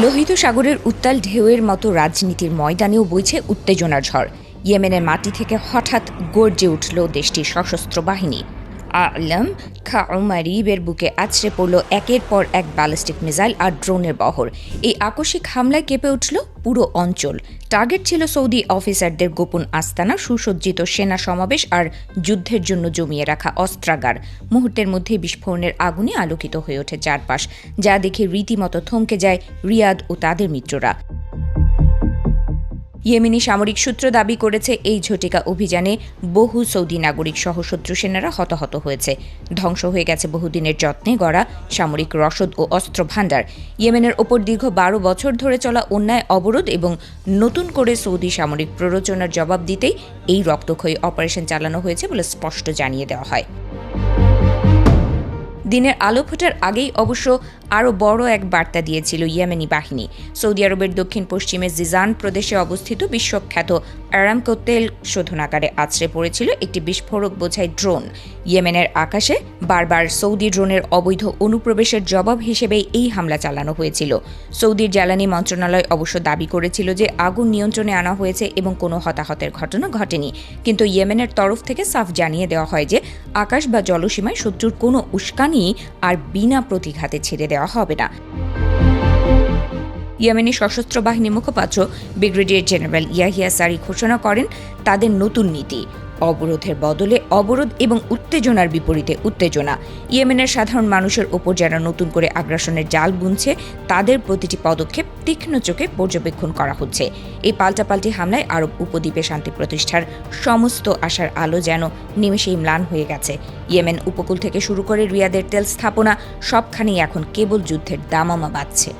লোহিত সাগরের উত্তাল ঢেউয়ের মতো রাজনীতির ময়দানেও বইছে উত্তেজনার ঝড়। ইয়েমেনের মাটি থেকে হঠাৎ গর্জে উঠল দেশটির সশস্ত্র বাহিনী। আলম খাউমারিবের বুকে আছড়ে পড়ল একের পর এক ব্যালিস্টিক মিসাইল আর ড্রোনের বহর। এই আকস্মিক হামলায় কেঁপে উঠল পুরো অঞ্চল। টার্গেট ছিল সৌদি অফিসারদের গোপন আস্তানা, সুসজ্জিত সেনা সমাবেশ আর যুদ্ধের জন্য জমিয়ে রাখা অস্ত্রাগার। মুহূর্তের মধ্যে বিস্ফোরণের আগুনে আলোকিত হয়ে ওঠে চারপাশ, যা দেখে রীতিমতো থমকে যায় রিয়াদ ও তাদের মিত্ররা। ইয়েমেনি সামরিক সূত্র দাবি করেছে এই ঝটিকা অভিযানে বহু সৌদি নাগরিক সহ শত্রু সেনারা হতাহত হয়েছে। ধ্বংস হয়ে গেছে বহুদিনের যত্নে গড়া সামরিক রসদ ও অস্ত্র ভাণ্ডার। ইয়েমেনের ওপর দীর্ঘ 12 বছর ধরে চলা অন্যায় অবরোধ এবং নতুন করে সৌদি সামরিক প্ররোচনার জবাব দিতেই এই রক্তক্ষয়ী অপারেশন চালানো হয়েছে বলে স্পষ্ট জানিয়ে দেওয়া হয়। দিনের আলো ফোটার আগেই অবশ্য আরও বড় এক বার্তা দিয়েছিল ইয়েমেনি বাহিনী। সৌদি আরবের দক্ষিণ পশ্চিমে জিজান প্রদেশে অবস্থিত বিশ্বখ্যাত আরামকো তেল শোধনাগারে আছড়ে পড়েছিল একটি বিস্ফোরক বোঝাই ড্রোন। ইয়েমেনের আকাশে বারবার সৌদি ড্রোনের অবৈধ অনুপ্রবেশের জবাব হিসেবে এই হামলা চালানো হয়েছিল। সৌদির জ্বালানি মন্ত্রণালয় অবশ্য দাবি করেছিল যে আগুন নিয়ন্ত্রণে আনা হয়েছে এবং কোনো হতাহতের ঘটনা ঘটেনি, কিন্তু ইয়েমেনের তরফ থেকে সাফ জানিয়ে দেওয়া হয় যে আকাশ বা জলসীমায় শত্রুর কোনো উস্কানি আর বিনা প্রতিঘাতে ছেড়ে দেওয়া হবে না। ইয়েমেনি সশস্ত্র বাহিনী মুখপাত্র ব্রিগেডিয়ার জেনারেল ইয়াহিয়া সারি ঘোষণা করেন তাদের নতুন নীতি: অবরোধের বদলে অবরোধ এবং উত্তেজনার বিপরীতে উত্তেজনা। ইয়েমেনের সাধারণ মানুষের ওপর যারা নতুন করে আগ্রাসনের জাল বুনছে, তাদের প্রতিটি পদক্ষেপ তীক্ষ্ণ চোখে পর্যবেক্ষণ করা হচ্ছে। এই পাল্টাপাল্টি হামলায় আরব উপদ্বীপে শান্তি প্রতিষ্ঠার সমস্ত আশার আলো যেন নিমেষেই ম্লান হয়ে গেছে। ইয়েমেন উপকূল থেকে শুরু করে রিয়াদের তেল স্থাপনা, সবখানেই এখন কেবল যুদ্ধের দামামা বাজছে।